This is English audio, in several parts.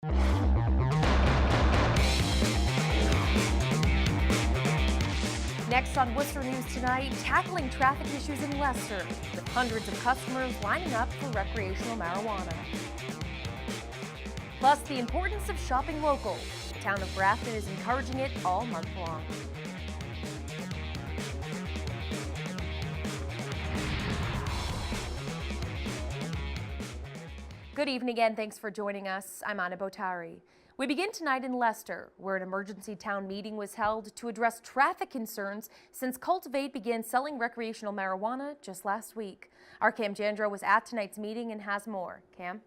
Next on Worcester News tonight, tackling traffic issues in Leicester, with hundreds of customers lining up for recreational marijuana. Plus, the importance of shopping local. The town of Grafton is encouraging it all month long. Good evening and thanks for joining us. I'm Anna Botari. We begin tonight in Leicester, where an emergency town meeting was held to address traffic concerns since Cultivate began selling recreational marijuana just last week. Our Cam Jandro was at tonight's meeting and has more. Cam?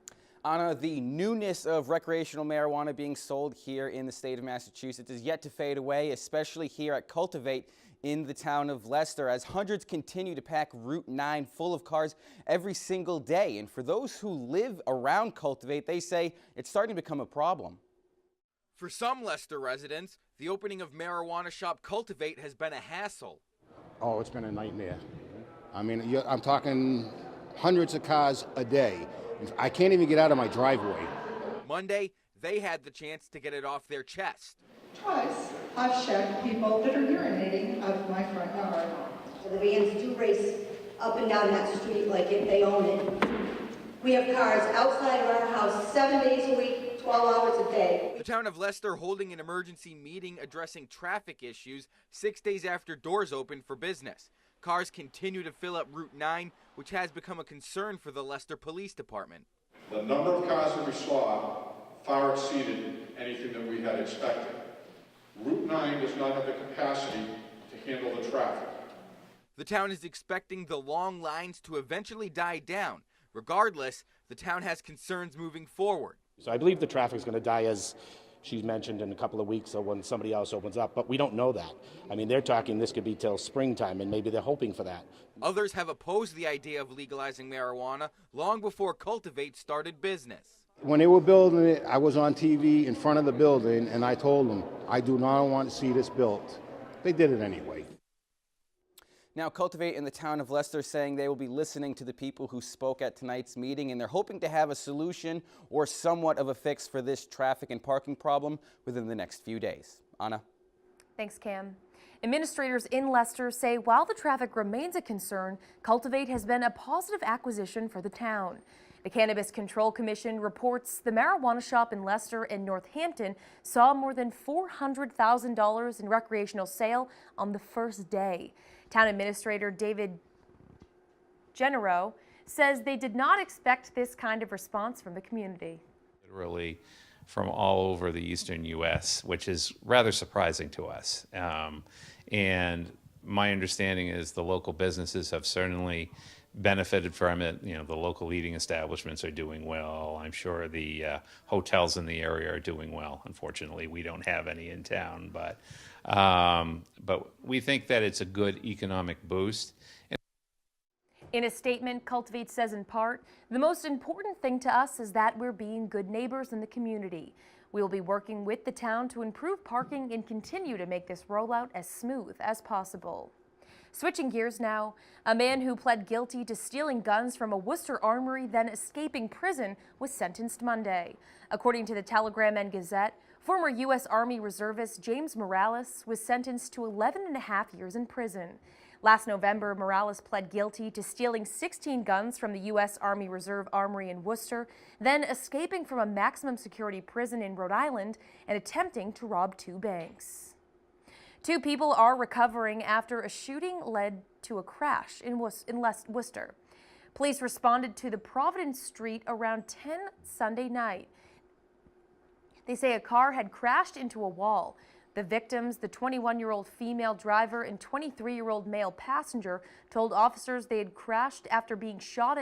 Anna, the newness of recreational marijuana being sold here in the state of Massachusetts is yet to fade away, especially here at Cultivate in the town of Leicester, as hundreds continue to pack Route 9 full of cars every single day. And for those who live around Cultivate, they say it's starting to become a problem. For some Leicester residents, the opening of marijuana shop Cultivate has been a hassle. Oh, it's been a nightmare. I mean, I'm talking hundreds of cars a day. I can't even get out of my driveway. Monday, they had the chance to get it off their chest. Twice, I've checked people that are urinating out of my front yard. The vans do race up and down that street like if they own it. We have cars outside of our house 7 days a week, 12 hours a day. The town of Leicester holding an emergency meeting addressing traffic issues 6 days after doors opened for business. Cars continue to fill up Route 9, which has become a concern for the Leicester Police Department. The number of cars that we saw far exceeded anything that we had expected. Route 9 does not have the capacity to handle the traffic. The town is expecting the long lines to eventually die down. Regardless, the town has concerns moving forward. So I believe the traffic's going to die, as she's mentioned, in a couple of weeks or when somebody else opens up, but we don't know that. I mean, they're talking this could be till springtime, and maybe they're hoping for that. Others have opposed the idea of legalizing marijuana long before Cultivate started business. When they were building it, I was on TV in front of the building, and I told them, I do not want to see this built. They did it anyway. Now, Cultivate in the town of Leicester saying they will be listening to the people who spoke at tonight's meeting, and they're hoping to have a solution or somewhat of a fix for this traffic and parking problem within the next few days. Anna? Thanks, Cam. Administrators in Leicester say while the traffic remains a concern, Cultivate has been a positive acquisition for the town. The Cannabis Control Commission reports the marijuana shop in Leicester and Northampton saw more than $400,000 in recreational sale on the first day. Town Administrator David Genero says they did not expect this kind of response from the community. Literally from all over the eastern U.S., which is rather surprising to us. And my understanding is the local businesses have certainly benefited from it. You know, the local eating establishments are doing well. I'm sure the hotels in the area are doing well. Unfortunately, we don't have any in town, but we think that it's a good economic boost. In a statement, Cultivate says in part, the most important thing to us is that we're being good neighbors in the community. We will be working with the town to improve parking and continue to make this rollout as smooth as possible. Switching gears now, a man who pled guilty to stealing guns from a Worcester armory, then escaping prison, was sentenced Monday. According to the Telegram and Gazette, former U.S. Army reservist James Morales was sentenced to 11.5 years in prison. Last November, Morales pled guilty to stealing 16 guns from the U.S. Army Reserve Armory in Worcester, then escaping from a maximum security prison in Rhode Island and attempting to rob 2 banks. 2 people are recovering after a shooting led to a crash in Worcester. Police responded to the Providence Street around 10 Sunday night. They say a car had crashed into a wall. The victims, the 21-year-old female driver and 23-year-old male passenger, told officers they had crashed after being shot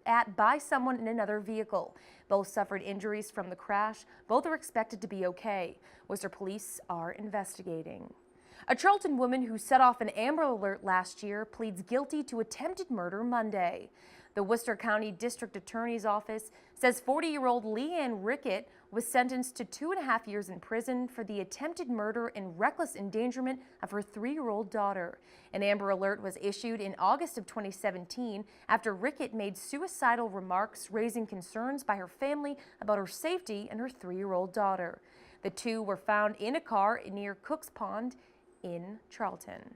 at by someone in another vehicle. Both suffered injuries from the crash. Both are expected to be okay. Worcester police are investigating. A Charlton woman who set off an Amber Alert last year pleads guilty to attempted murder Monday. The Worcester County District Attorney's Office says 40-year-old Leanne Rickett was sentenced to 2.5 years in prison for the attempted murder and reckless endangerment of her 3-year-old daughter. An Amber Alert was issued in August of 2017 after Rickett made suicidal remarks raising concerns by her family about her safety and her 3-year-old daughter. The two were found in a car near Cook's Pond in Charlton.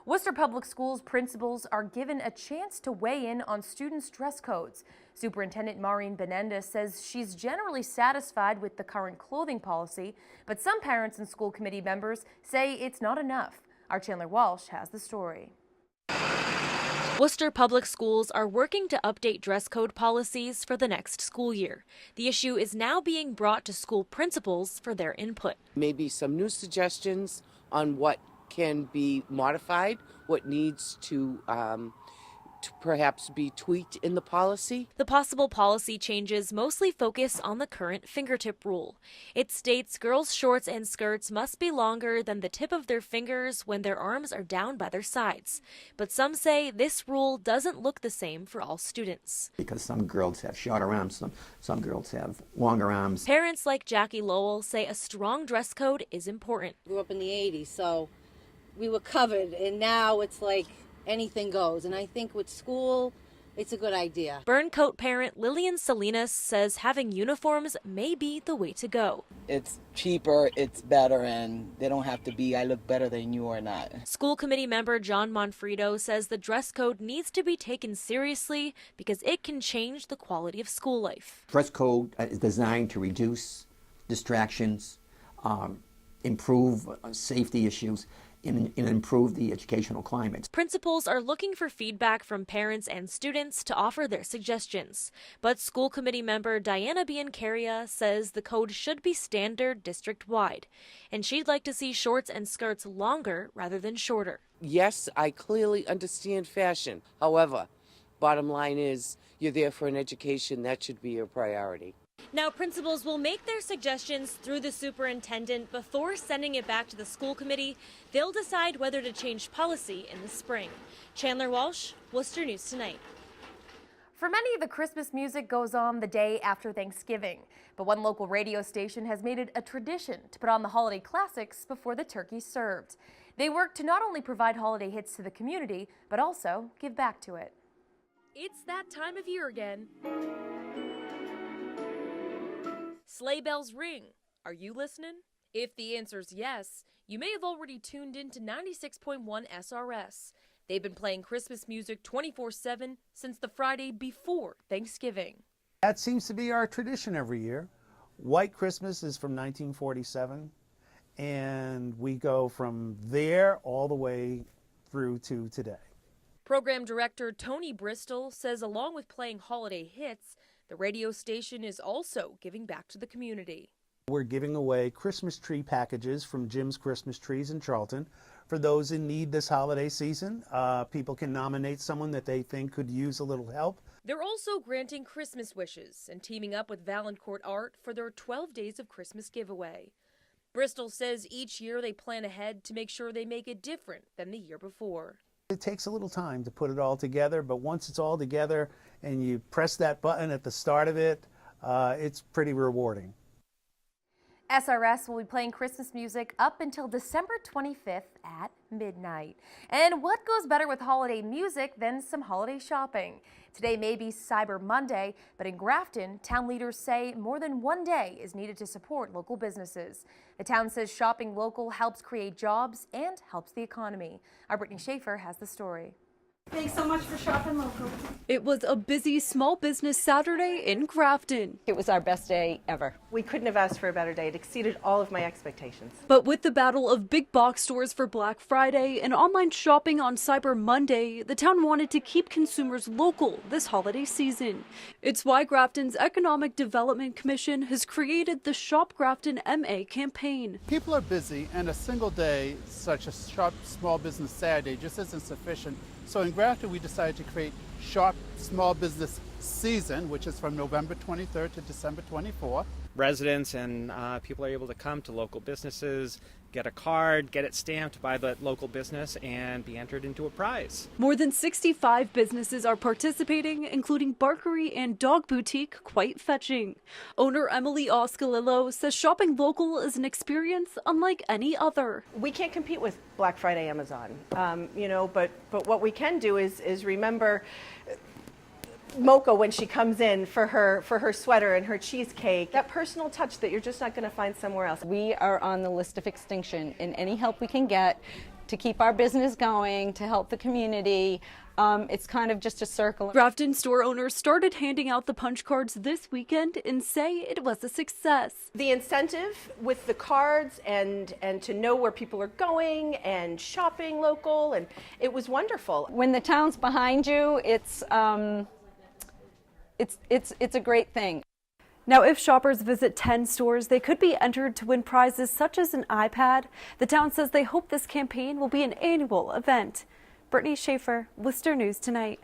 Worcester Public Schools principals are given a chance to weigh in on students' dress codes. Superintendent Maureen Benenda says she's generally satisfied with the current clothing policy, but some parents and school committee members say it's not enough. Our Chandler Walsh has the story. Worcester Public Schools are working to update dress code policies for the next school year. The issue is now being brought to school principals for their input. Maybe some new suggestions on what can be modified, what needs to perhaps be tweaked in the policy. The possible policy changes mostly focus on the current fingertip rule. It states girls' shorts and skirts must be longer than the tip of their fingers when their arms are down by their sides. But some say this rule doesn't look the same for all students. Because some girls have shorter arms, some girls have longer arms. Parents like Jackie Lowell say a strong dress code is important. I grew up in the 80s, so we were covered, and now it's like anything goes. And I think with school, it's a good idea. Burncoat parent Lillian Salinas says having uniforms may be the way to go. It's cheaper, it's better, and they don't have to be, I look better than you or not. School committee member John Monfredo says the dress code needs to be taken seriously because it can change the quality of school life. Dress code is designed to reduce distractions, improve safety issues, and improve the educational climate. Principals are looking for feedback from parents and students to offer their suggestions. But school committee member Diana Biancaria says the code should be standard district-wide, and she'd like to see shorts and skirts longer rather than shorter. Yes, I clearly understand fashion. However, bottom line is you're there for an education. That should be your priority. Now, principals will make their suggestions through the superintendent before sending it back to the school committee. They'll decide whether to change policy in the spring. Chandler Walsh, Worcester News Tonight. For many, the Christmas music goes on the day after Thanksgiving, but one local radio station has made it a tradition to put on the holiday classics before the turkey's served. They work to not only provide holiday hits to the community, but also give back to it. It's that time of year again. Sleigh bells ring. Are you listening? If the answer's yes, you may have already tuned in to 96.1 SRS. They've been playing Christmas music 24/7 since the Friday before Thanksgiving. That seems to be our tradition every year. White Christmas is from 1947, and we go from there all the way through to today. Program director Tony Bristol says along with playing holiday hits, the radio station is also giving back to the community. We're giving away Christmas tree packages from Jim's Christmas Trees in Charlton for those in need this holiday season. People can nominate someone that they think could use a little help. They're also granting Christmas wishes and teaming up with Valancourt Art for their 12 Days of Christmas giveaway. Bristol says each year they plan ahead to make sure they make it different than the year before. It takes a little time to put it all together, but once it's all together and you press that button at the start of it, it's pretty rewarding. SRS will be playing Christmas music up until December 25th at midnight. And what goes better with holiday music than some holiday shopping? Today may be Cyber Monday, but in Grafton, town leaders say more than one day is needed to support local businesses. The town says shopping local helps create jobs and helps the economy. Our Brittany Schaefer has the story. Thanks so much for shopping local. It was a busy small business Saturday in Grafton. It was our best day ever. We couldn't have asked for a better day. It exceeded all of my expectations. But with the battle of big box stores for Black Friday and online shopping on Cyber Monday, the town wanted to keep consumers local this holiday season. It's why Grafton's Economic Development Commission has created the Shop Grafton MA campaign. People are busy, and a single day, such as Shop Small Business Saturday, just isn't sufficient. So in Grafton, we decided to create Shop Small Business Season, which is from November 23rd to December 24th. Residents and people are able to come to local businesses get a card, get it stamped by the local business, and be entered into a prize. More than 65 businesses are participating, including Barkery and Dog Boutique Quite Fetching. Owner Emily Oscalillo says shopping local is an experience unlike any other. We can't compete with Black Friday Amazon, but what we can do is remember Mocha when she comes in for her sweater and her cheesecake, that personal touch that you're just not going to find somewhere else. We are on the list of extinction, and any help we can get to keep our business going, to help the community, it's kind of just a circle. Grafton store owners started handing out the punch cards this weekend and say it was a success. The incentive with the cards and to know where people are going and shopping local, and it was wonderful. When the town's behind you, it's a great thing. Now, if shoppers visit 10 stores, they could be entered to win prizes such as an iPad. The town says they hope this campaign will be an annual event. Brittany Schaefer, Worcester News Tonight.